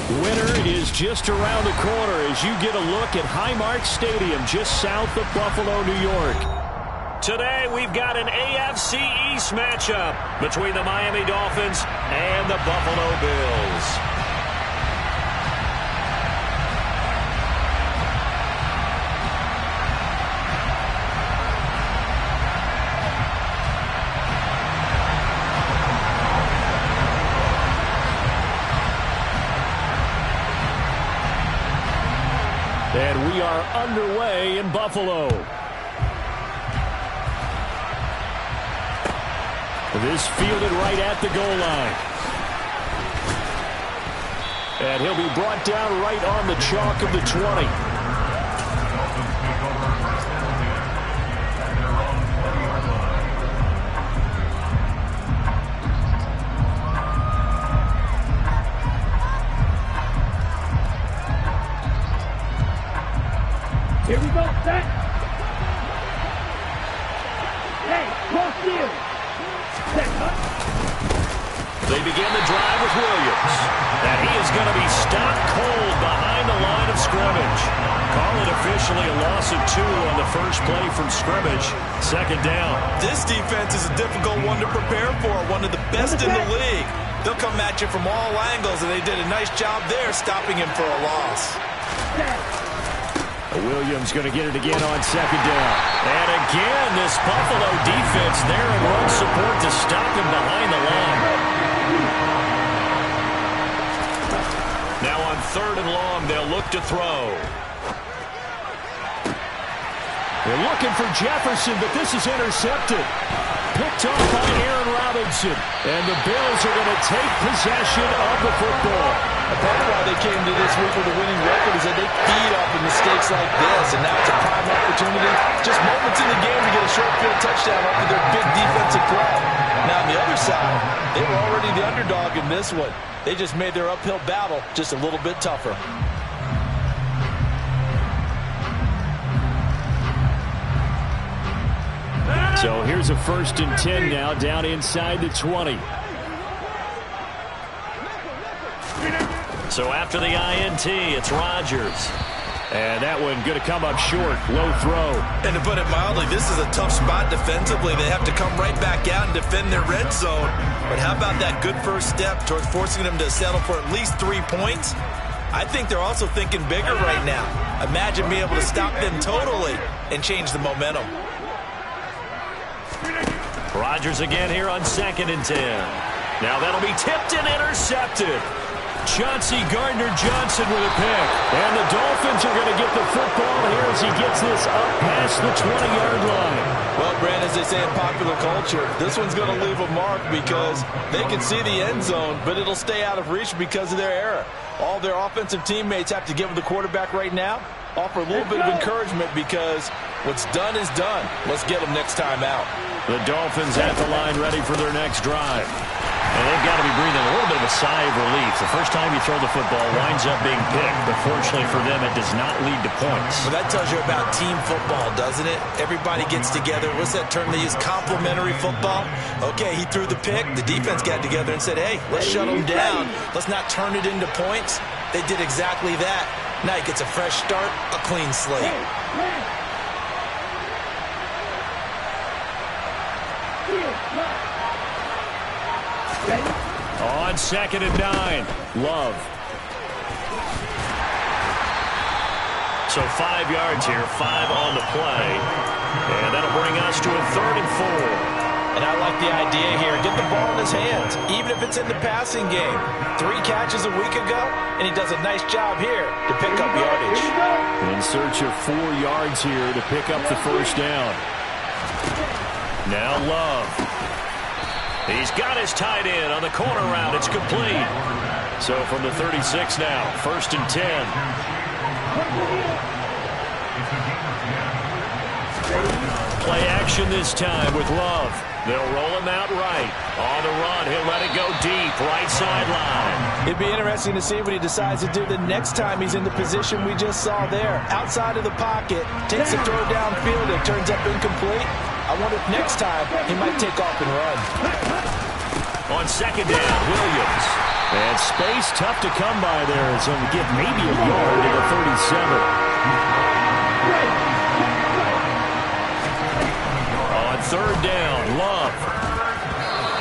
Winter is just around the corner as you get a look at Highmark Stadium just south of Buffalo, New York. Today we've got an AFC East matchup between the Miami Dolphins and the Buffalo Bills. And we are underway in Buffalo. This fielded right at the goal line. And he'll be brought down right on the chalk of the 20. Here we go, set. Hey, cross field. Set, huh? They begin the drive with Williams. And he is going to be stopped cold behind the line of scrimmage. Call it officially a loss of 2 on the first play from scrimmage. Second down. This defense is a difficult one to prepare for, one of the best in the league. They'll come at you from all angles, and they did a nice job there stopping him for a loss. Williams going to get it again on second down. And again, this Buffalo defense there in run support to stop him behind the line. Now on third and long, they'll look to throw. They're looking for Jefferson, but this is intercepted. Picked off by Aaron Robinson. And the Bills are going to take possession of the football. A part of why they came to this week with a winning record is that they feed off of mistakes like this, and now it's a prime opportunity, just moments in the game to get a short field touchdown after their big defensive play. Now on the other side, they were already the underdog in this one. They just made their uphill battle just a little bit tougher. So here's a 1st and 10 now down inside the 20. So after the INT, it's Rodgers. And that one going to come up short. Low throw. And to put it mildly, this is a tough spot defensively. They have to come right back out and defend their red zone. But how about that good first step towards forcing them to settle for at least 3 points? I think they're also thinking bigger right now. Imagine being able to stop them totally and change the momentum. Rodgers again here on 2nd and 10. Now that'll be tipped and intercepted. Chauncey Gardner-Johnson with a pick. And the Dolphins are going to get the football here as he gets this up past the 20-yard line. Well, Brand, as they say in popular culture, this one's going to leave a mark because they can see the end zone, but it'll stay out of reach because of their error. All their offensive teammates have to give the quarterback right now, offer a little bit of encouragement because what's done is done. Let's get them next time out. The Dolphins at the line ready for their next drive. And they've got to be breathing a little bit of a sigh of relief. The first time you throw the football winds up being picked, but fortunately for them, it does not lead to points. Well, that tells you about team football, doesn't it? Everybody gets together. What's that term they use? Complementary football? Okay, he threw the pick. The defense got together and said, hey, let's shut him down. Let's not turn it into points. They did exactly that. Now he gets a fresh start, a clean slate. On 2nd and 9, Love. So 5 yards here, 5 on the play. And that'll bring us to a 3rd and 4. And I like the idea here. Get the ball in his hands, even if it's in the passing game. 3 catches a week ago, and he does a nice job here to pick up yardage. In search of 4 yards here to pick up the first down. Now Love. He's got his tight end on the corner route. It's complete. So from the 36 now, 1st and 10. Play action this time with Love. They'll roll him out right. On the run, he'll let it go deep, right sideline. It'd be interesting to see what he decides to do the next time he's in the position we just saw there. Outside of the pocket, takes a throw downfield, it turns up incomplete. I wonder if next time he might take off and run. On 2nd down, Williams. And space tough to come by there. So we get maybe a yard to the 37. On third down, Love.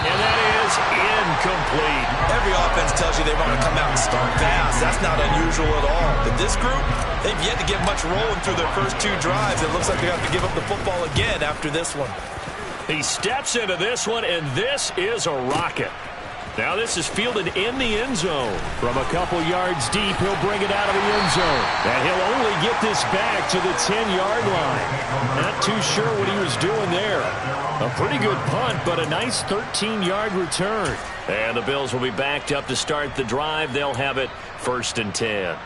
And that is incomplete. Every offense tells you they want to come out and start fast. That's not unusual at all. But this group, they've yet to get much rolling through their first 2 drives. It looks like they have to give up the football again after this one. He steps into this one, and this is a rocket. Now this is fielded in the end zone. From a couple yards deep, he'll bring it out of the end zone. And he'll only get this back to the 10-yard line. Not too sure what he was doing there. A pretty good punt, but a nice 13-yard return. And the Bills will be backed up to start the drive. They'll have it 1st and 10.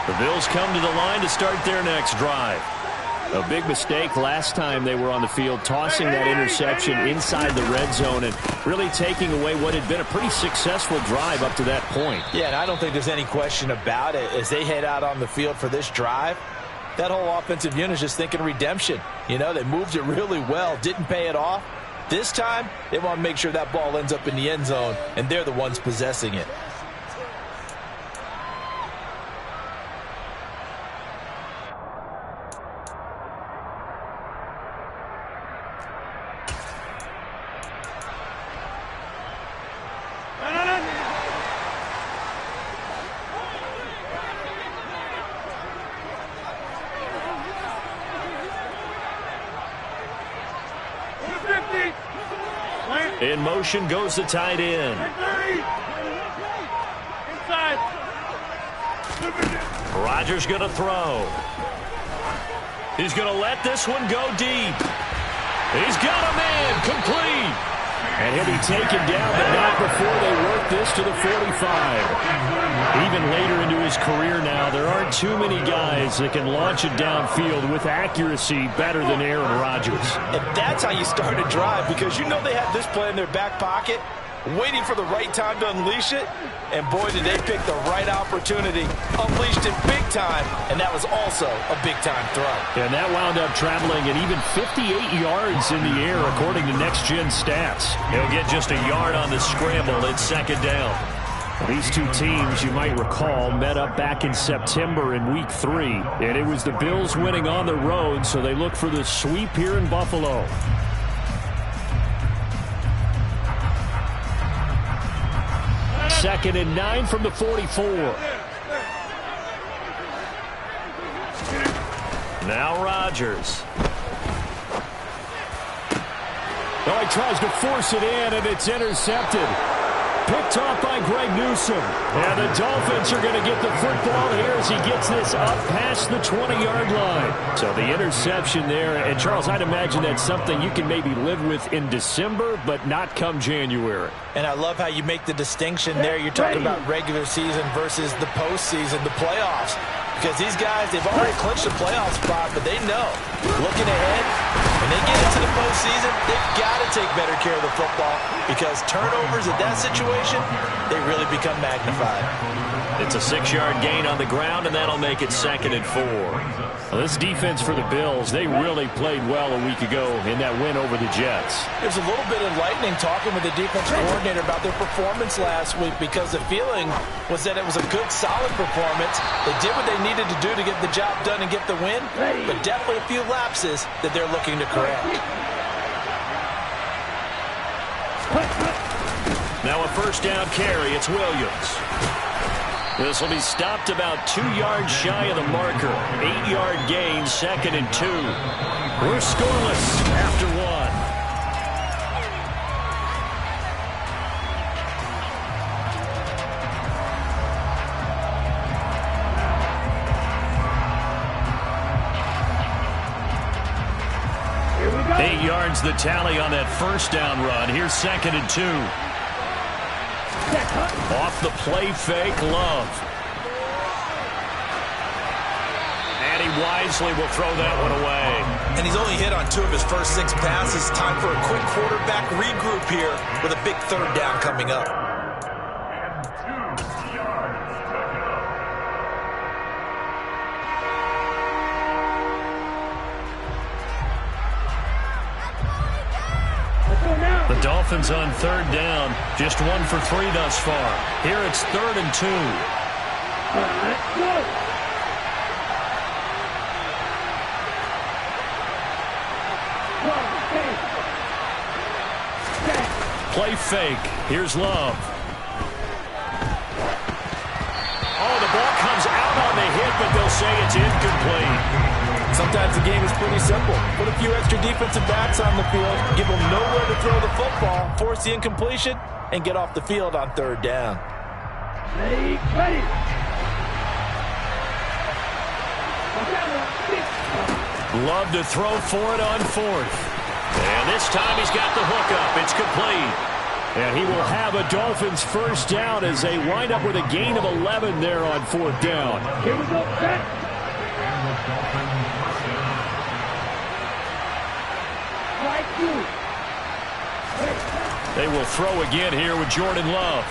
The Bills come to the line to start their next drive. A big mistake last time they were on the field, tossing that interception inside the red zone and really taking away what had been a pretty successful drive up to that point. Yeah, and I don't think there's any question about it. As they head out on the field for this drive, that whole offensive unit is just thinking redemption. You know, they moved it really well, didn't pay it off. This time, they want to make sure that ball ends up in the end zone, and they're the ones possessing it. In motion goes the tight end. Rodgers going to throw. He's going to let this one go deep. He's got a man, complete. And he'll be taken down, but not before they work this to the 45. Even later into his career now, there aren't too many guys that can launch it downfield with accuracy better than Aaron Rodgers. And that's how you start a drive, because you know they have this play in their back pocket, waiting for the right time to unleash it. And boy, did they pick the right opportunity. Unleashed it big time, and that was also a big-time throw. And that wound up traveling at even 58 yards in the air, according to Next Gen Stats. He'll get just a yard on the scramble at 2nd down. These two teams, you might recall, met up back in September in Week 3. And it was the Bills winning on the road, so they look for the sweep here in Buffalo. Second and 9 from the 44. Now Rodgers. Oh, he tries to force it in, and it's intercepted. Picked off by Greg Newsome. And the Dolphins are going to get the football here as he gets this up past the 20-yard line. So the interception there. And, Charles, I'd imagine that's something you can maybe live with in December, but not come January. And I love how you make the distinction there. You're talking about regular season versus the postseason, the playoffs. Because these guys, they've already clinched the playoff spot, but they know, looking ahead, when they get into the postseason, they've got to take better care of the football, because turnovers in that situation, they really become magnified. It's a 6-yard gain on the ground, and that'll make it 2nd and 4. Well, this defense for the Bills, they really played well a week ago in that win over the Jets. It was a little bit enlightening talking with the defensive coordinator about their performance last week, because the feeling was that it was a good, solid performance. They did what they needed to do to get the job done and get the win, but definitely a few lapses that they're looking to correct. Now a 1st down carry. It's Williams. This will be stopped about 2 yards shy of the marker. 8-yard gain, 2nd and 2. We're scoreless after 1. Here we go. 8 yards the tally on that 1st down run. Here's 2nd and 2. Off the play fake, Love. And he wisely will throw that one away. And he's only hit on 2 of his first 6 passes. Time for a quick quarterback regroup here with a big 3rd down coming up. The Dolphins on 3rd down. Just 1 for 3 thus far. Here it's 3rd and 2. Let's go. Play fake. Here's Love. Oh, the ball comes out on the hit, but they'll say it's incomplete. Sometimes the game is pretty simple. Put a few extra defensive backs on the field, give them nowhere to throw the football, force the incompletion, and get off the field on 3rd down. Ready. Love to throw for it on 4th. And this time he's got the hook up. It's complete. And he will have a Dolphins 1st down as they wind up with a gain of 11 there on 4th down. Here we go, set. They will throw again here with Jordan Love.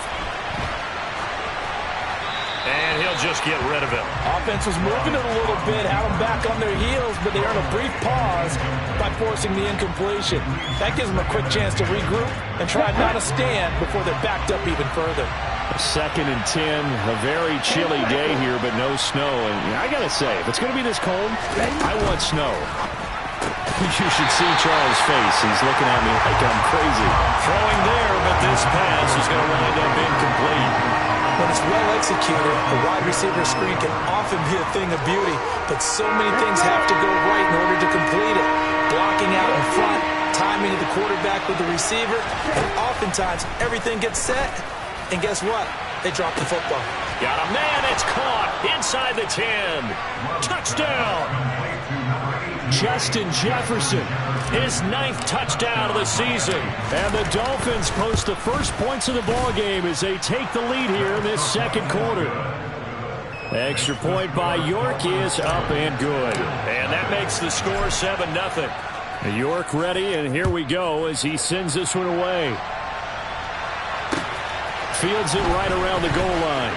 And he'll just get rid of it. Offense was moving it a little bit, had them back on their heels, but they earn a brief pause by forcing the incompletion. That gives them a quick chance to regroup and try not to stand before they're backed up even further. 2nd and 10, a very chilly day here, but no snow. And I got to say, if it's going to be this cold, I want snow. You should see Charles' face. He's looking at me like I'm crazy. Throwing there, but this pass is going to wind up incomplete. When it's well executed, the wide receiver screen can often be a thing of beauty, but so many things have to go right in order to complete it. Blocking out in front, timing of the quarterback with the receiver, and oftentimes everything gets set, and guess what? They drop the football. Got a man, it's caught inside the 10. Touchdown! Justin Jefferson, his 9th touchdown of the season. And the Dolphins post the first points of the ballgame as they take the lead here in this 2nd quarter. Extra point by York is up and good. And that makes the score 7-0. York ready, and here we go as he sends this one away. Fields it right around the goal line.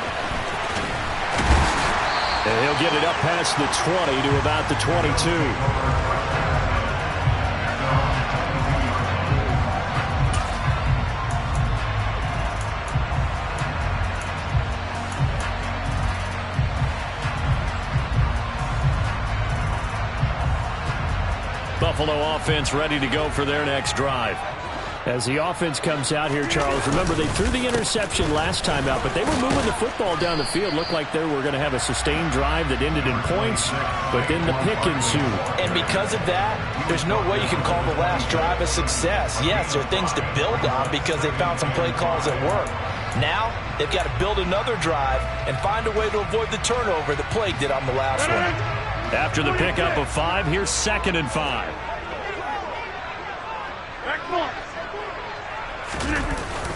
And he'll get it up past the 20 to about the 22. Buffalo offense ready to go for their next drive. As the offense comes out here, Charles, remember they threw the interception last time out, but they were moving the football down the field. Looked like they were going to have a sustained drive that ended in points, but then the pick ensued. And because of that, there's no way you can call the last drive a success. Yes, there are things to build on because they found some play calls that work. Now, they've got to build another drive and find a way to avoid the turnover the Plague did on the last one. After the pickup of 5, here's 2nd and 5.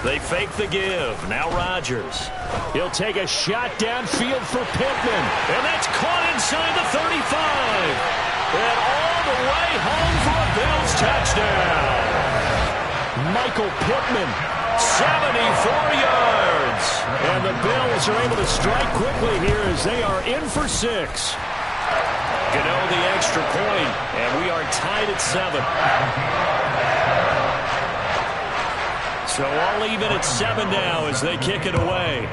They fake the give. Now Rodgers. He'll take a shot downfield for Pittman. And that's caught inside the 35. And all the way home for a Bills touchdown. Michael Pittman, 74 yards. And the Bills are able to strike quickly here as they are in for 6. Gano the extra point, and we are tied at 7. So all even at 7 now as they kick it away.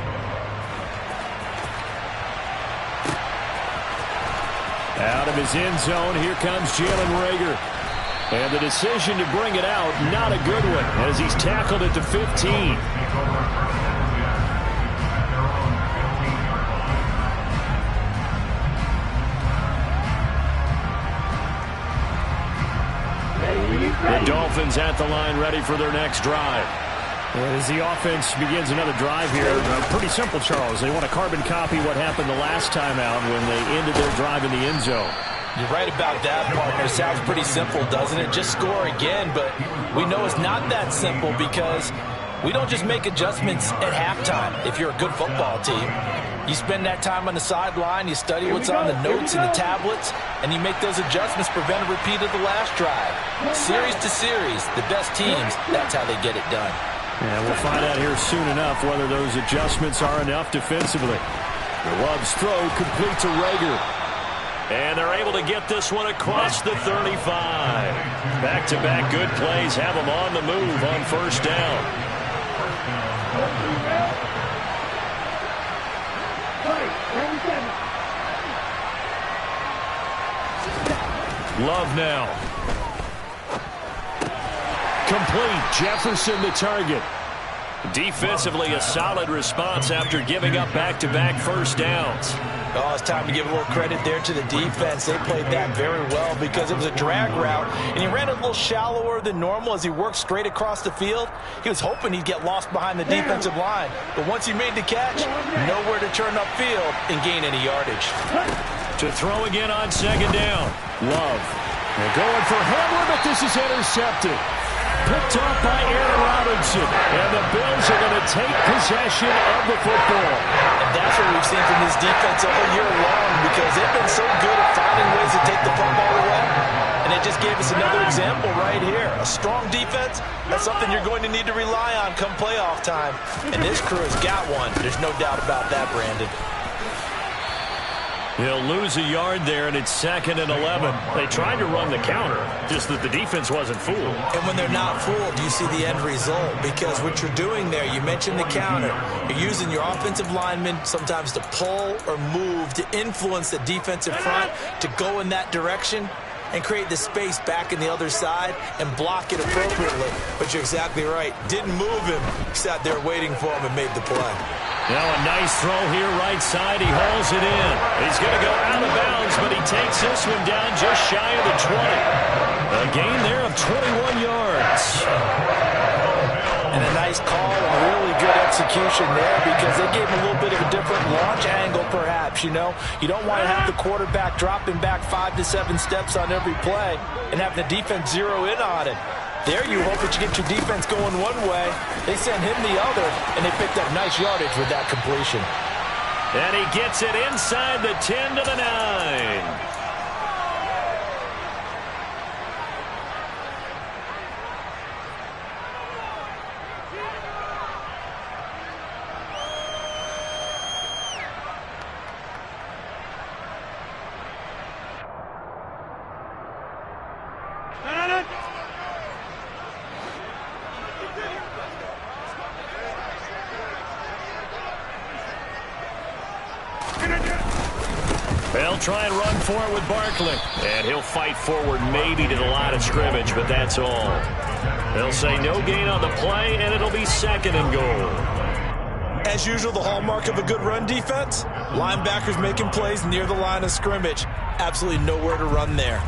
Out of his end zone, here comes Jalen Reagor. And the decision to bring it out, not a good one, as he's tackled at the 15. The Dolphins at the line ready for their next drive. As the offense begins another drive here, pretty simple, Charles. They want to carbon copy what happened the last time out when they ended their drive in the end zone. You're right about that, partner. Sounds pretty simple, doesn't it? Just score again, but we know it's not that simple because we don't just make adjustments at halftime if you're a good football team. You spend that time on the sideline, you study what's on the notes and the tablets, and you make those adjustments, prevent a repeat of the last drive. Series to series, the best teams, that's how they get it done. Yeah, we'll find out here soon enough whether those adjustments are enough defensively. The Love's throw complete to Rager. And they're able to get this one across the 35. Back-to-back good plays have them on the move on first down. Love now. Complete. Jefferson the target. Defensively, a solid response after giving up back-to-back first downs. Oh, it's time to give a little credit there to the defense. They played that very well because it was a drag route, and he ran a little shallower than normal as he worked straight across the field. He was hoping he'd get lost behind the defensive line, but once he made the catch, nowhere to turn upfield and gain any yardage. To throw again on second down. Love. They're going for Hamler, but this is intercepted. Picked off by Aaron Robinson, and the Bills are going to take possession of the football. And that's what we've seen from this defense all year long, because they've been so good at finding ways to take the football away. And it just gave us another example right here. A strong defense, that's something you're going to need to rely on come playoff time. And this crew has got one. There's no doubt about that, Brandon. He'll lose a yard there, and it's 2nd and 11. They tried to run the counter, just that the defense wasn't fooled. And when they're not fooled, you see the end result. Because what you're doing there, you mentioned the counter. You're using your offensive linemen sometimes to pull or move to influence the defensive front to go in that direction and create the space back in the other side and block it appropriately. But you're exactly right. Didn't move him. Sat there waiting for him and made the play. Now a nice throw here right side. He hauls it in. He's going to go out of bounds, but he takes this one down just shy of the 20. A gain there of 21 yards. And a nice call and really good execution there because they gave him a little bit of a different launch angle perhaps, you know. You don't want to have the quarterback dropping back 5 to 7 steps on every play and have the defense zero in on it. There you hope that you get your defense going one way. They send him the other, and they picked up nice yardage with that completion. And he gets it inside the 10 to the 9. They'll try and run for it with Barkley. And he'll fight forward maybe to the line of scrimmage, but that's all. They'll say no gain on the play, and it'll be 2nd and goal. As usual, the hallmark of a good run defense, linebackers making plays near the line of scrimmage. Absolutely nowhere to run there.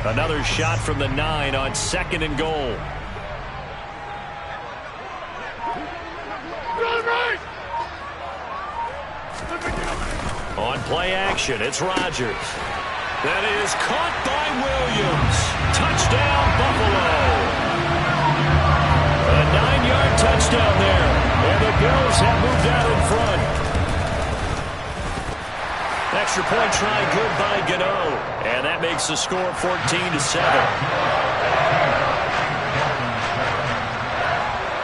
Another shot from the 9 on 2nd and goal. On play action, it's Rodgers. That is caught by Williams. Touchdown, Buffalo. A 9-yard touchdown there. And the Bills have moved out in front. Extra point try good by Gano. And that makes the score 14 to 7.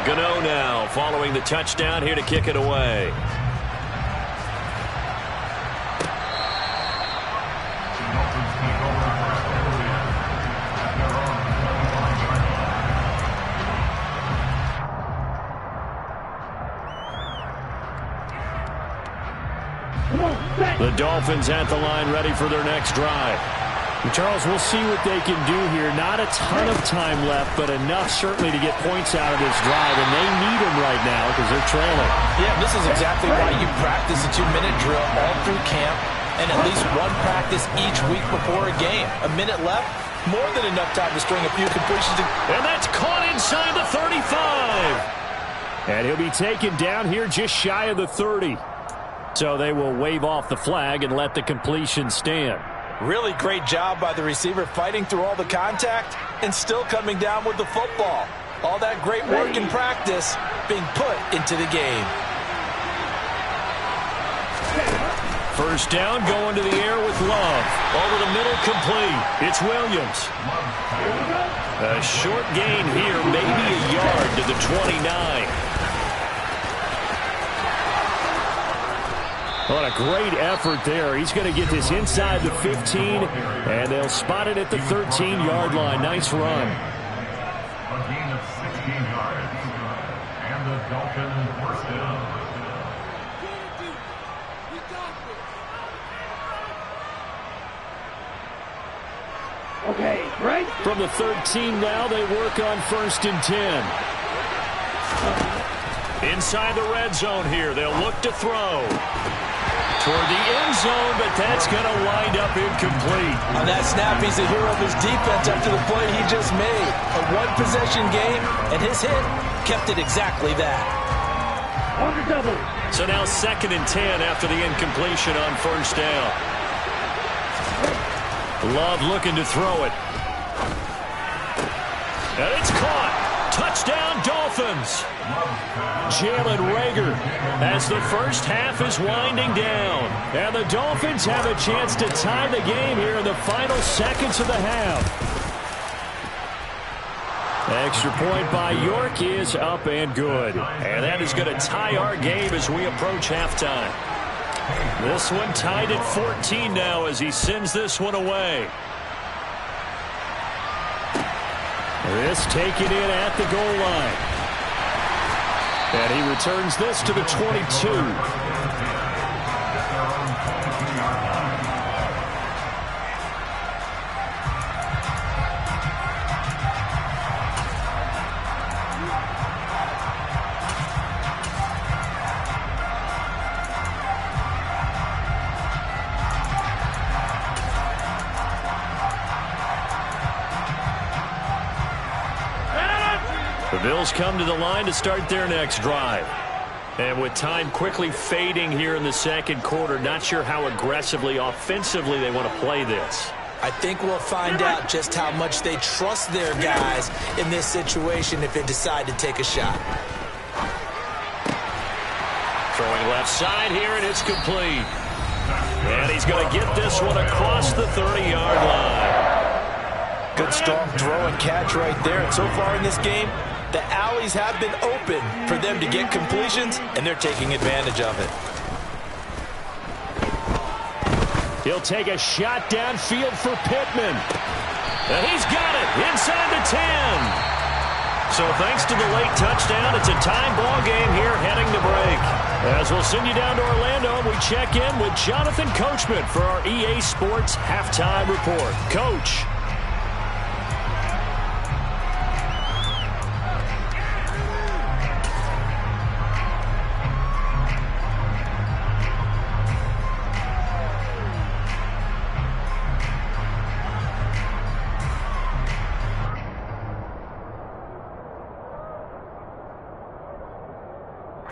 Gano now following the touchdown here to kick it away. The Dolphins at the line ready for their next drive. And Charles, we'll see what they can do here. Not a ton of time left, but enough certainly to get points out of this drive, and they need them right now because they're trailing. Yeah, this is exactly why you practice a 2-minute drill all through camp and at least one practice each week before a game. A minute left, more than enough time to string a few completions. And that's caught inside the 35. And he'll be taken down here just shy of the 30. So they will wave off the flag and let the completion stand. Really great job by the receiver fighting through all the contact and still coming down with the football. All that great work in practice being put into the game. First down, going to the air with Love. Over the middle, complete. It's Williams. A short gain here, maybe a yard to the 29. What a great effort there. He's going to get this inside the 15, and they'll spot it at the 13-yard line. Nice run. A gain of 16 yards. And the Dolphins first down. Okay, break. From the 13 now, they work on 1st and 10. Inside the red zone here, they'll look to throw. Toward the end zone, but that's going to wind up incomplete. On that snap, he's a hero of his defense after the play he just made. A one-possession game, and his hit kept it exactly that. On the double. So now 2nd and 10 after the incompletion on 1st down. Love looking to throw it. And it's caught. Touchdown, Dolphins. Jalen Reagor as the first half is winding down. And the Dolphins have a chance to tie the game here in the final seconds of the half. Extra point by York is up and good. And that is going to tie our game as we approach halftime. This one tied at 14 now as he sends this one away. This taken in at the goal line. And he returns this to the 22. The Bills come to the line to start their next drive. And with time quickly fading here in the second quarter, not sure how aggressively, offensively they want to play this. I think we'll find out just how much they trust their guys in this situation if they decide to take a shot. Throwing left side here, and it's complete. And he's going to get this one across the 30-yard line. Good strong throw and catch right there. And so far in this game, the alleys have been open for them to get completions, and they're taking advantage of it. He'll take a shot downfield for Pittman. And he's got it inside the 10. So thanks to the late touchdown, it's a time ball game here heading to break. As we'll send you down to Orlando, we check in with Jonathan Coachman for our EA Sports Halftime Report. Coach.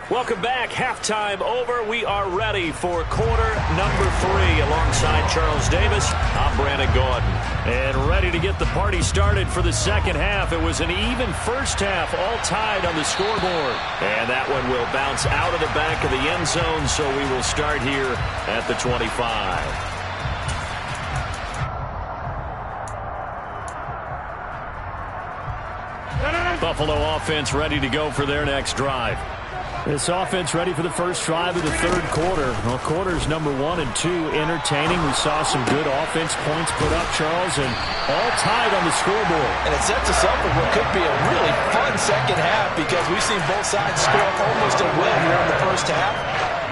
Welcome back. Halftime over. We are ready for quarter number 3. Alongside Charles Davis, I'm Brandon Gordon. And ready to get the party started for the second half. It was an even first half, all tied on the scoreboard. And that one will bounce out of the back of the end zone, so we will start here at the 25. Buffalo offense ready to go for their next drive. This offense ready for the first drive of the third quarter. Well, quarters number 1 and 2 entertaining. We saw some good offense points put up, Charles, and all tied on the scoreboard. And it sets us up for what could be a really fun second half because we've seen both sides score almost at will here in the first half.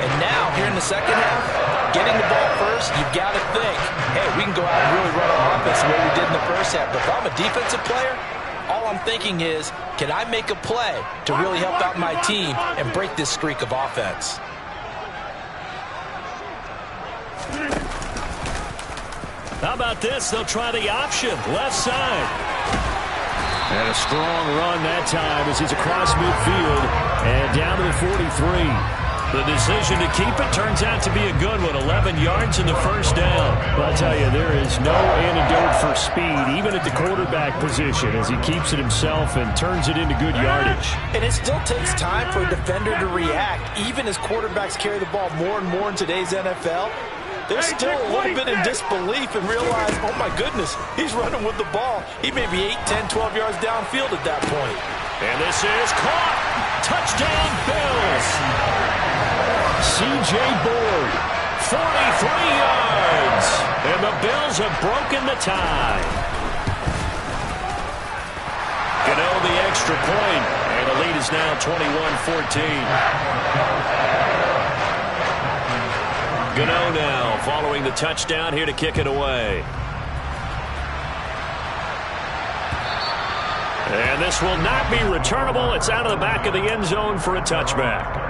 And now, here in the second half, getting the ball first, you've got to think, hey, we can go out and really run our offense the way we did in the first half. But if I'm a defensive player, all I'm thinking is, can I make a play to really help out my team and break this streak of offense? How about this? They'll try the option, left side. And a strong run that time as he's across midfield and down to the 43. The decision to keep it turns out to be a good one. 11 yards in the first down. But I'll tell you, there is no antidote for speed, even at the quarterback position, as he keeps it himself and turns it into good yardage. And it still takes time for a defender to react. Even as quarterbacks carry the ball more and more in today's NFL, they're still a little bit in disbelief and realize, oh my goodness, he's running with the ball. He may be 8, 10, 12 yards downfield at that point. And this is caught. Touchdown, Bills. C.J. Board, 43 yards. And the Bills have broken the tie. Gano the extra point, and the lead is now 21-14. Gano now following the touchdown here to kick it away. And this will not be returnable. It's out of the back of the end zone for a touchback.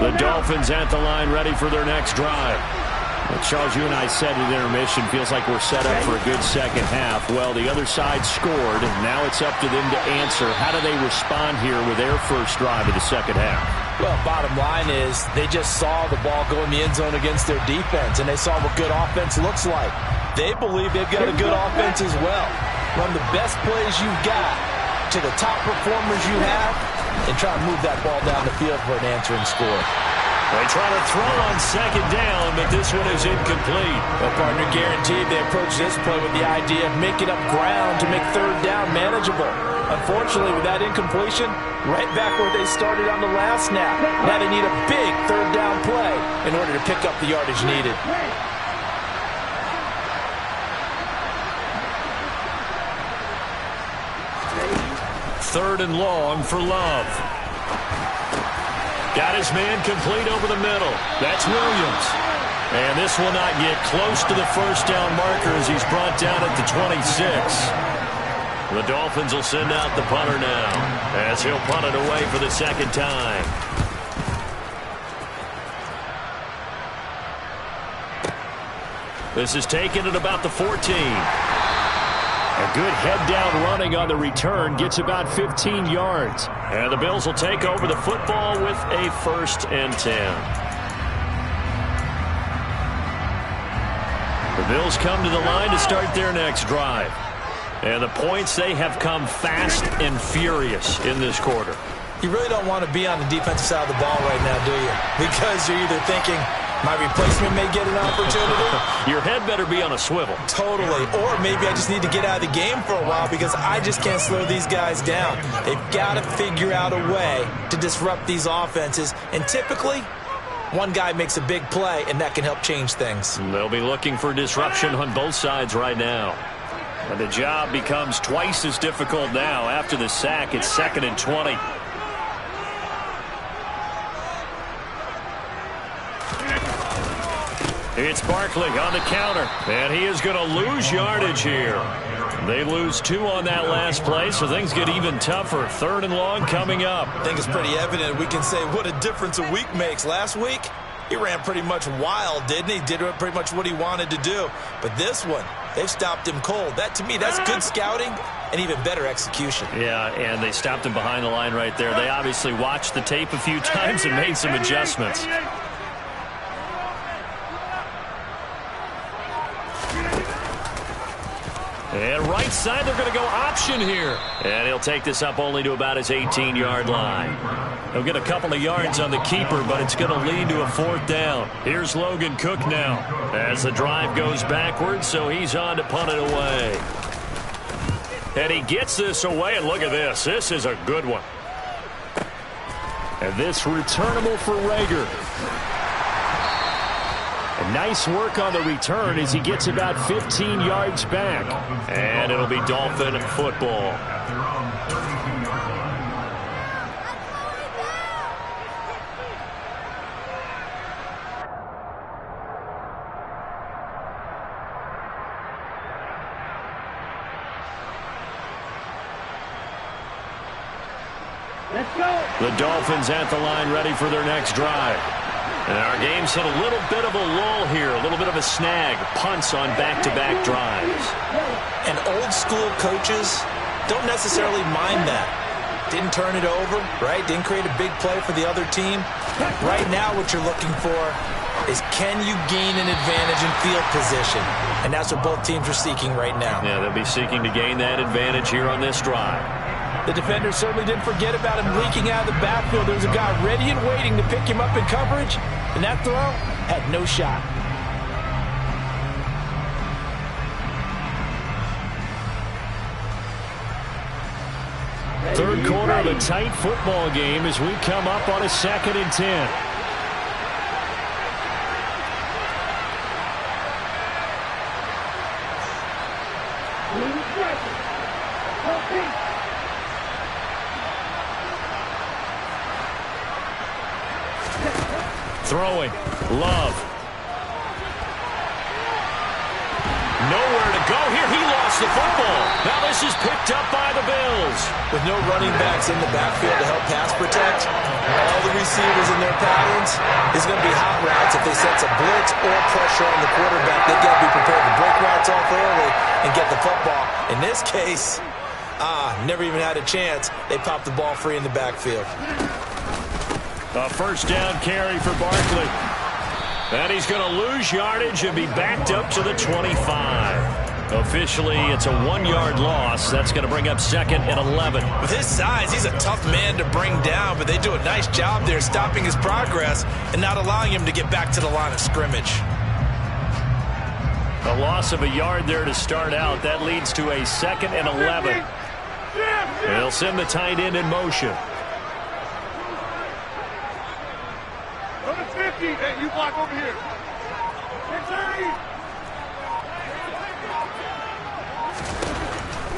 The Dolphins at the line ready for their next drive. Well, Charles, you and I said at intermission, feels like we're set up for a good second half. Well, the other side scored, and now it's up to them to answer. How do they respond here with their first drive of the second half? Well, bottom line is they just saw the ball go in the end zone against their defense, and they saw what good offense looks like. They believe they've got a good offense as well. Run the best plays you've got to the top performers you have, and try to move that ball down the field for an answering score. They try to throw on second down, but this one is incomplete. Well, partner, guaranteed they approach this play with the idea of making up ground to make third down manageable. Unfortunately, with that incompletion, right back where they started on the last snap. Now they need a big third down play in order to pick up the yardage needed. Third and long for Love. Got his man complete over the middle. That's Williams. And this will not get close to the first down marker as he's brought down at the 26. The Dolphins will send out the punter now as he'll punt it away for the second time. This is taken at about the 14. A good head-down running on the return gets about 15 yards. And the Bills will take over the football with a 1st and 10. The Bills come to the line to start their next drive. And the points, they have come fast and furious in this quarter. You really don't want to be on the defensive side of the ball right now, do you? Because you're either thinking, my replacement may get an opportunity. Your head better be on a swivel. Totally. Or maybe I just need to get out of the game for a while because I just can't slow these guys down. They've got to figure out a way to disrupt these offenses. And typically, one guy makes a big play, and that can help change things. They'll be looking for disruption on both sides right now. And the job becomes twice as difficult now. After the sack, it's 2nd and 20. It's Barkley on the counter, and he is going to lose yardage here. They lose 2 on that last play, so things get even tougher. 3rd and long coming up. I think it's pretty evident we can say what a difference a week makes. Last week, he ran pretty much wild, didn't he? Did pretty much what he wanted to do. But this one, they've stopped him cold. That, to me, that's good scouting and even better execution. Yeah, and they stopped him behind the line right there. They obviously watched the tape a few times and made some adjustments. And right side, they're going to go option here. And he'll take this up only to about his 18-yard line. He'll get a couple of yards on the keeper, but it's going to lead to a 4th down. Here's Logan Cook now as the drive goes backwards, so he's on to punt it away. And he gets this away, and look at this. This is a good one. And this returnable for Rager. And nice work on the return as he gets about 15 yards back. And it'll be Dolphin football. Let's go. The Dolphins at the line ready for their next drive. And our game's hit a little bit of a lull here, a little bit of a snag. Punts on back-to-back drives. And old-school coaches don't necessarily mind that. Didn't turn it over, right? Didn't create a big play for the other team. Right now what you're looking for is can you gain an advantage in field position? And that's what both teams are seeking right now. Yeah, they'll be seeking to gain that advantage here on this drive. The defender certainly didn't forget about him leaking out of the backfield. There was a guy ready and waiting to pick him up in coverage, and that throw had no shot. Third quarter of a tight football game as we come up on a 2nd and 10. Throwing. Love. Nowhere to go here. He lost the football. Now this is picked up by the Bills. With no running backs in the backfield to help pass protect, all the receivers in their patterns is going to be hot routes. If they sense a blitz or pressure on the quarterback, they've got to be prepared to break routes off early and get the football. In this case, never even had a chance. They popped the ball free in the backfield. A first down carry for Barkley. And he's going to lose yardage and be backed up to the 25. Officially, it's a 1-yard loss. That's going to bring up 2nd and 11. With his size, he's a tough man to bring down, but they do a nice job there stopping his progress and not allowing him to get back to the line of scrimmage. A loss of a yard there to start out. That leads to a 2nd and 11. They'll send the tight end in motion. Hey, you block over here.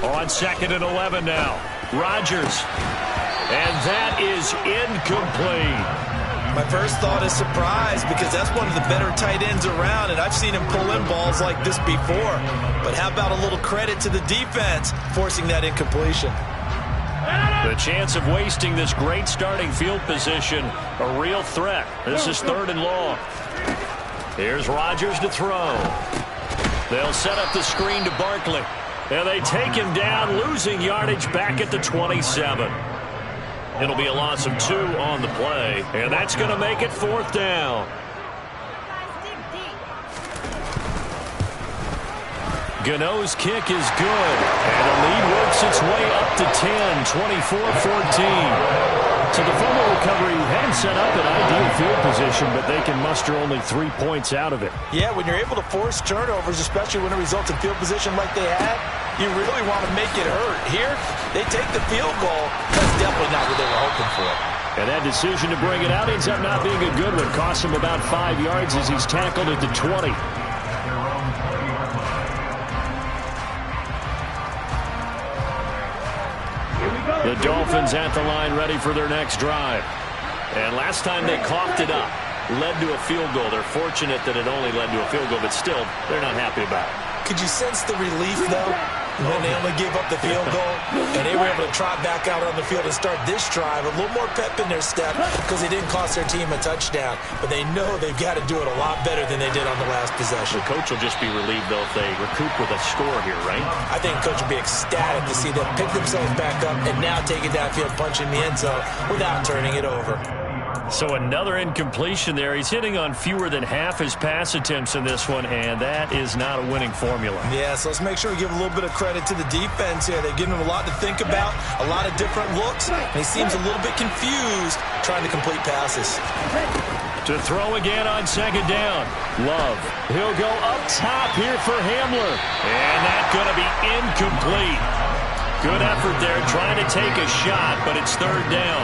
On 2nd and 11 now. Rodgers. And that is incomplete. My first thought is surprise because that's one of the better tight ends around, and I've seen him pull in balls like this before. But how about a little credit to the defense forcing that incompletion? The chance of wasting this great starting field position, a real threat. This is 3rd and long. Here's Rodgers to throw. They'll set up the screen to Barkley. And they take him down, losing yardage back at the 27. It'll be a loss of 2 on the play, and that's going to make it 4th down. Gano's kick is good, and the lead works its way up to 10, 24-14. So the fumble recovery had him set up in ideal field position, but they can muster only 3 points out of it. Yeah, when you're able to force turnovers, especially when it results in field position like they had, you really want to make it hurt. Here, they take the field goal. That's definitely not what they were hoping for. And that decision to bring it out ends up not being a good one. Costs him about 5 yards as he's tackled at the 20. The Dolphins at the line ready for their next drive. And last time they coughed it up, led to a field goal. They're fortunate that it only led to a field goal, but still, they're not happy about it. Could you sense the relief, though, when they only gave up the field goal? And they were able to trot back out on the field and start this drive. A little more pep in their step because they didn't cost their team a touchdown. But they know they've got to do it a lot better than they did on the last possession. The coach will just be relieved, though, if they recoup with a score here, right? I think the coach will be ecstatic to see them pick themselves back up and now take it downfield, punch in the end zone without turning it over. So another incompletion there. He's hitting on fewer than half his pass attempts in this one, and that is not a winning formula. Yeah, so let's make sure we give a little bit of credit to the defense here. They've given him a lot to think about, a lot of different looks, and he seems a little bit confused trying to complete passes. To throw again on 2nd down. Love. He'll go up top here for Hamler. And that's going to be incomplete. Good effort there trying to take a shot, but it's 3rd down.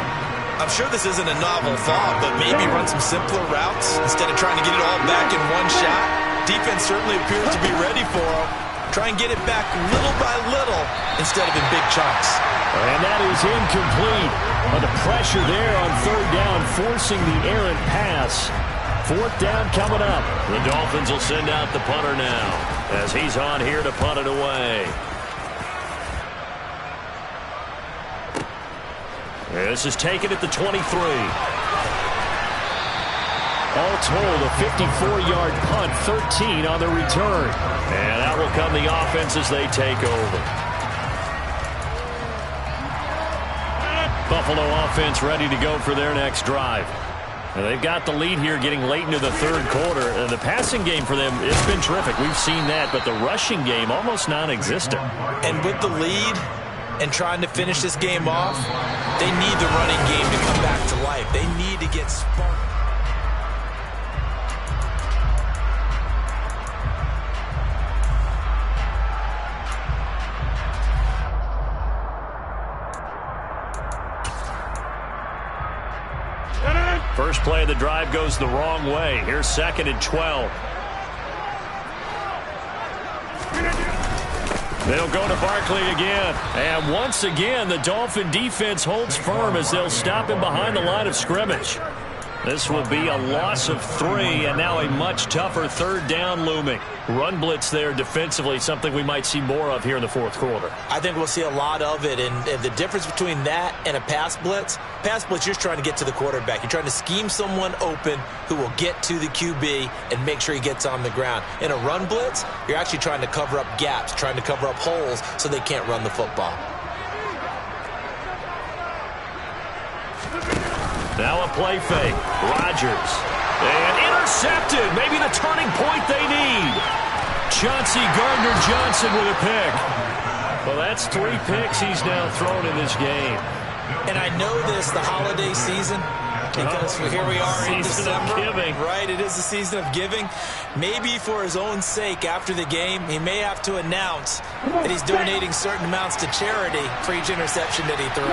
I'm sure this isn't a novel thought, but maybe run some simpler routes instead of trying to get it all back in one shot. Defense certainly appears to be ready for him. Try and get it back little by little instead of in big chunks. And that is incomplete. But the pressure there on 3rd down, forcing the errant pass. 4th down coming up. The Dolphins will send out the punter now as he's on here to punt it away. This is taken at the 23. All told, a 54-yard punt, 13 on the return. And out will come the offense as they take over. Buffalo offense ready to go for their next drive. And they've got the lead here getting late into the third quarter. The passing game for them, it's been terrific. We've seen that, but the rushing game almost non-existent. And with the lead and trying to finish this game off, they need the running game to come back to life. They need to get sparked. First play of the drive goes the wrong way. Here's 2nd and 12. They'll go to Barkley again. And once again, the Dolphin defense holds firm as they'll stop him behind the line of scrimmage. This will be a loss of 3, and now a much tougher 3rd down looming. Run blitz there defensively, something we might see more of here in the 4th quarter. I think we'll see a lot of it, and the difference between that and a pass blitz, you're trying to get to the quarterback. You're trying to scheme someone open who will get to the QB and make sure he gets on the ground. In a run blitz, you're actually trying to cover up gaps, trying to cover up holes so they can't run the football. Now a play fake. Rodgers. And intercepted. Maybe the turning point they need. Chauncey Gardner-Johnson with a pick. Well, that's 3 picks he's now thrown in this game. And I know this, the holiday season, because here we are in December. Right, it is the season of giving. Maybe for his own sake after the game, he may have to announce that he's donating certain amounts to charity for each interception that he threw.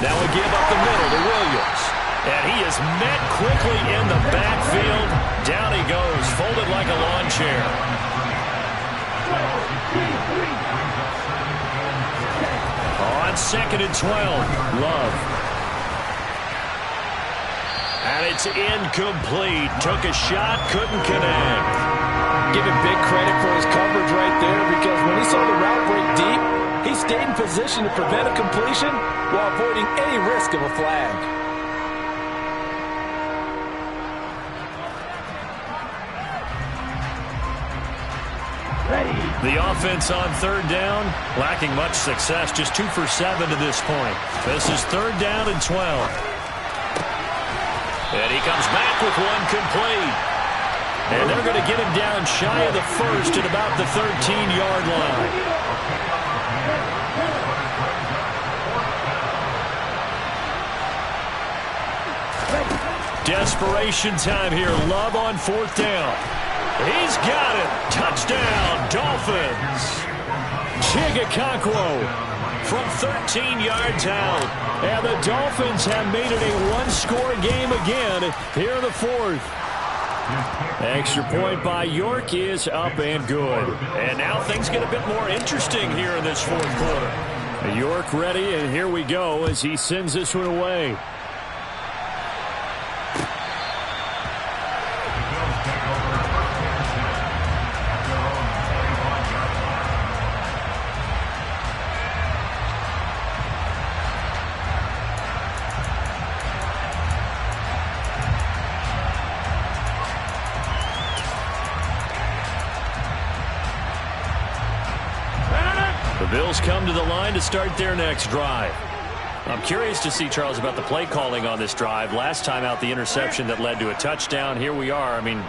Now a give up the middle to Williams. And he is met quickly in the backfield. Down he goes, folded like a lawn chair. On 2nd and 12, Love. And it's incomplete. Took a shot, couldn't connect. Give him big credit for his coverage right there, because when he saw the route break deep, he stayed in position to prevent a completion while avoiding any risk of a flag. The offense on 3rd down, lacking much success, just 2 for 7 to this point. This is 3rd down and 12. And he comes back with one complete. And they're going to get him down shy of the 1st at about the 13-yard line. Desperation time here. Love on 4th down. He's got it. Touchdown, Dolphins. Chigakonkwo from 13 yards out. And the Dolphins have made it a one-score game again here in the 4th. Extra point by York is up and good. And now things get a bit more interesting here in this 4th quarter. York ready, and here we go as he sends this one away. The Bills come to the line to start their next drive. I'm curious to see, Charles, about the play calling on this drive. Last time out, the interception that led to a touchdown. Here we are. I mean,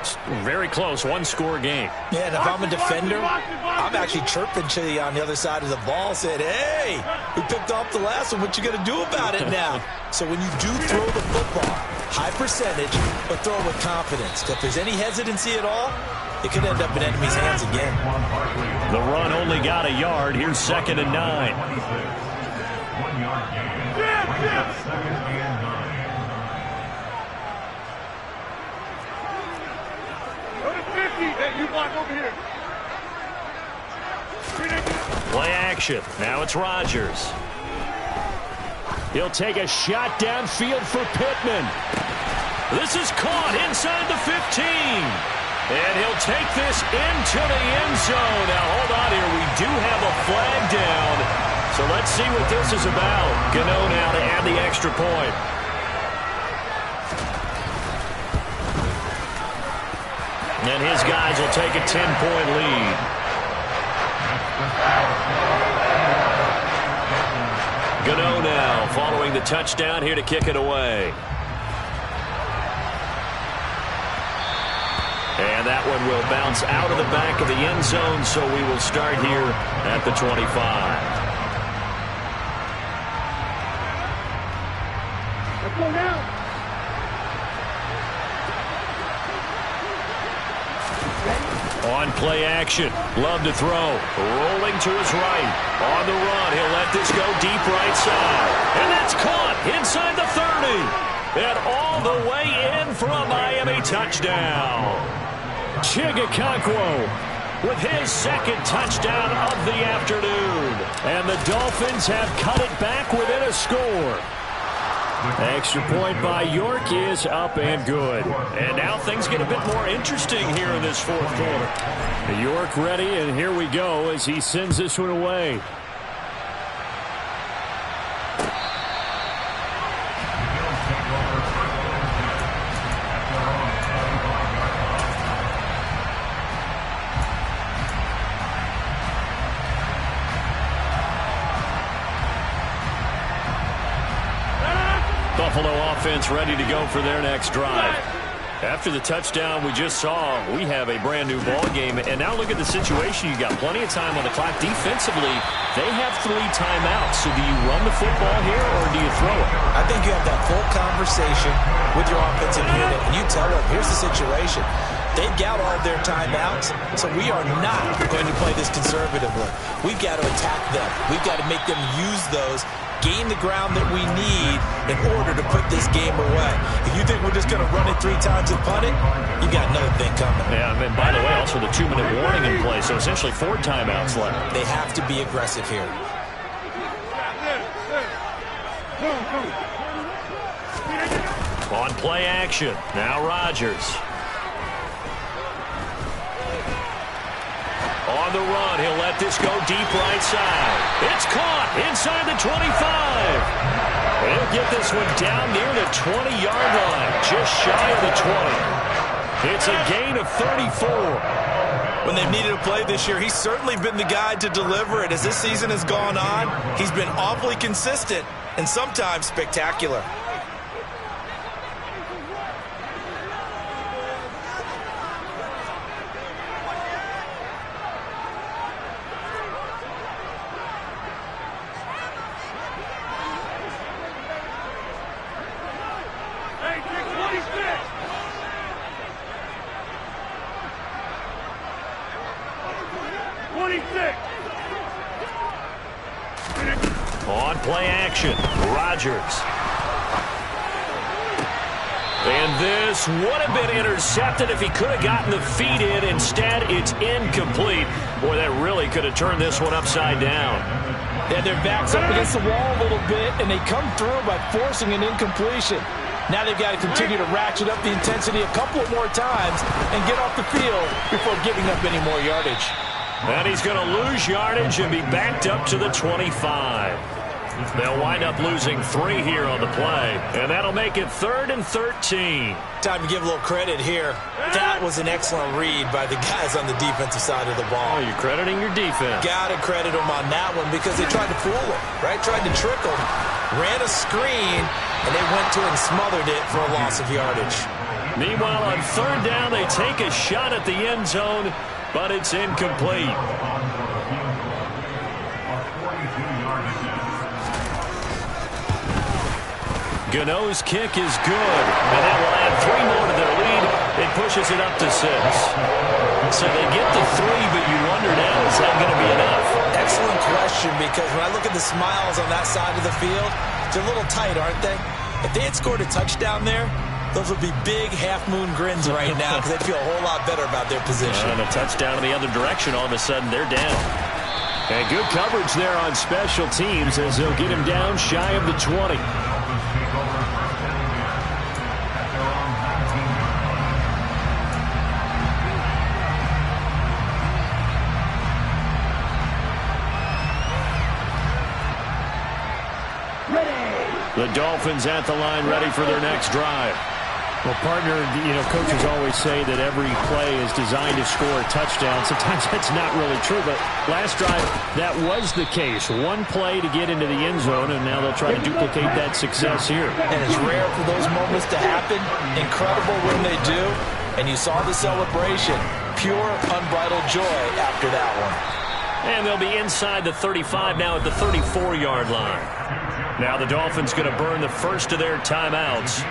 very close, one-score game. Yeah, and if I'm a defender, I'm actually chirping to you on the other side of the ball, saying, hey, we picked off the last one. What you going to do about it now? So when you do throw the football, high percentage, but throw it with confidence. If there's any hesitancy at all, it could end up in enemy's hands again. The run only got a yard. Here's 2nd and 9. 1-yard gain. 2nd and 9. Go to 50. Hey, you block over here. Play action. Now it's Rodgers. He'll take a shot downfield for Pittman. This is caught inside the 15. And he'll take this into the end zone. Now, hold on here. We do have a flag down. So let's see what this is about. Gano now to add the extra point. And his guys will take a 10-point lead. Gano now following the touchdown here to kick it away. And that one will bounce out of the back of the end zone, so we will start here at the 25. Let's go now. On play action. Love to throw. Rolling to his right. On the run. He'll let this go deep right side. And that's caught inside the 30. And all the way in for a Miami touchdown. Chigakonkwo with his second touchdown of the afternoon. And the Dolphins have cut it back within a score. Extra point by York is up and good. And now things get a bit more interesting here in this fourth quarter. York ready, and here we go as he sends this one away. Buffalo offense ready to go for their next drive. After the touchdown we just saw, we have a brand new ball game. And now look at the situation. You got plenty of time on the clock. Defensively, they have 3 timeouts. So do you run the football here or do you throw it? I think you have that full conversation with your offensive unit, and you tell them, here's the situation. They've got all their timeouts, so we are not going to play this conservatively. We've got to attack them. We've got to make them use those, gain the ground that we need in order to put this game away. If you think we're just going to run it 3 times and punt it, you got another thing coming. Yeah, and by the way, also the 2-minute warning in play, so essentially 4 timeouts left. They have to be aggressive here. On play action, now Rodgers. On the run, he'll let this go deep right side. It's caught inside the 25. He'll get this one down near the 20-yard line, just shy of the 20. It's a gain of 34. When they've needed a play this year, he's certainly been the guy to deliver it. As this season has gone on, he's been awfully consistent and sometimes spectacular. On play action, Rodgers. And this would have been intercepted if he could have gotten the feet in. Instead, it's incomplete. Boy, that really could have turned this one upside down. They had their backs up against the wall a little bit, and they come through by forcing an incompletion. Now they've got to continue to ratchet up the intensity a couple of more times and get off the field before giving up any more yardage. And he's going to lose yardage and be backed up to the 25. They'll wind up losing 3 here on the play, and that'll make it 3rd and 13. Time to give a little credit here. That was an excellent read by the guys on the defensive side of the ball. Oh, you're crediting your defense. Got to credit them on that one because they tried to fool him, right? Tried to trick him. Ran a screen, and they went to it and smothered it for a loss of yardage. Meanwhile, on 3rd down, they take a shot at the end zone, but it's incomplete. Gano's kick is good, and that will add 3 more to their lead. It pushes it up to 6. So they get the 3, but you wonder now, is that going to be enough? Excellent question, because when I look at the smiles on that side of the field, they're a little tight, aren't they? If they had scored a touchdown there, those would be big half-moon grins right now because they'd feel a whole lot better about their position. And a touchdown in the other direction, all of a sudden they're down. And good coverage there on special teams as they'll get him down shy of the 20. The Dolphins at the line ready for their next drive. Well, partner, coaches always say that every play is designed to score a touchdown. Sometimes that's not really true, but last drive, that was the case. One play to get into the end zone, and now they'll try to duplicate that success here. And it's rare for those moments to happen. Incredible when they do. And you saw the celebration. Pure, unbridled joy after that one. And they'll be inside the 35 now at the 34-yard line. Now the Dolphins going to burn the first of their timeouts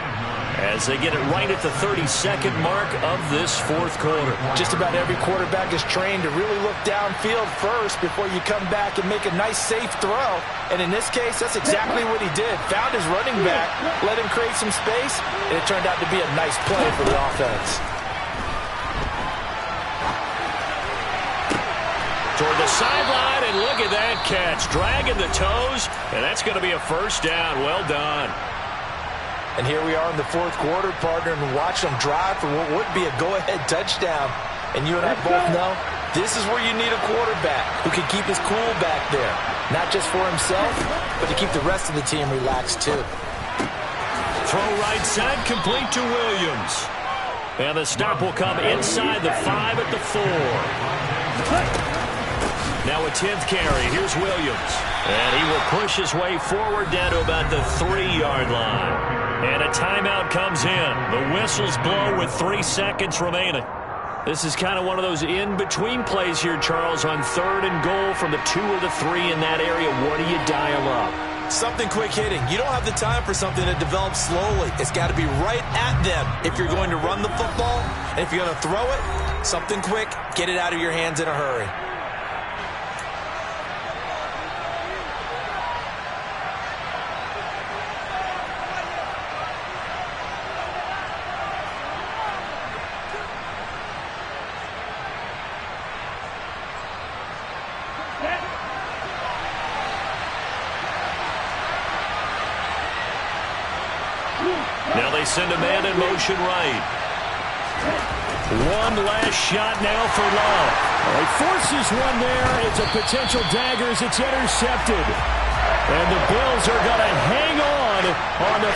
as they get it right at the 32nd mark of this fourth quarter. Just about every quarterback is trained to really look downfield first before you come back and make a nice, safe throw. And in this case, that's exactly what he did. Found his running back, let him create some space, and it turned out to be a nice play for the offense. Toward the sideline, and look at that catch. Dragging the toes, and that's going to be a first down. Well done. And here we are in the fourth quarter, partner, and watch them drive for what would be a go-ahead touchdown. And you and I both know this is where you need a quarterback who can keep his cool back there. Not just for himself, but to keep the rest of the team relaxed too. Throw right side, complete to Williams. And the stop will come inside the 5 at the 4. Now a 10th carry. Here's Williams. And he will push his way forward down to about the 3-yard line. And a timeout comes in. The whistles blow with 3 seconds remaining. This is kind of one of those in-between plays here, Charles, on 3rd and goal from the 2 or the 3 in that area. What do you dial up? Something quick hitting. You don't have the time for something that develops slowly. It's got to be right at them if you're going to run the football. And if you're going to throw it, something quick, get it out of your hands in a hurry. Now they send a man in motion right. One last shot now for Love. He forces one there. It's a potential dagger as it's intercepted. And the Bills are going to hang on the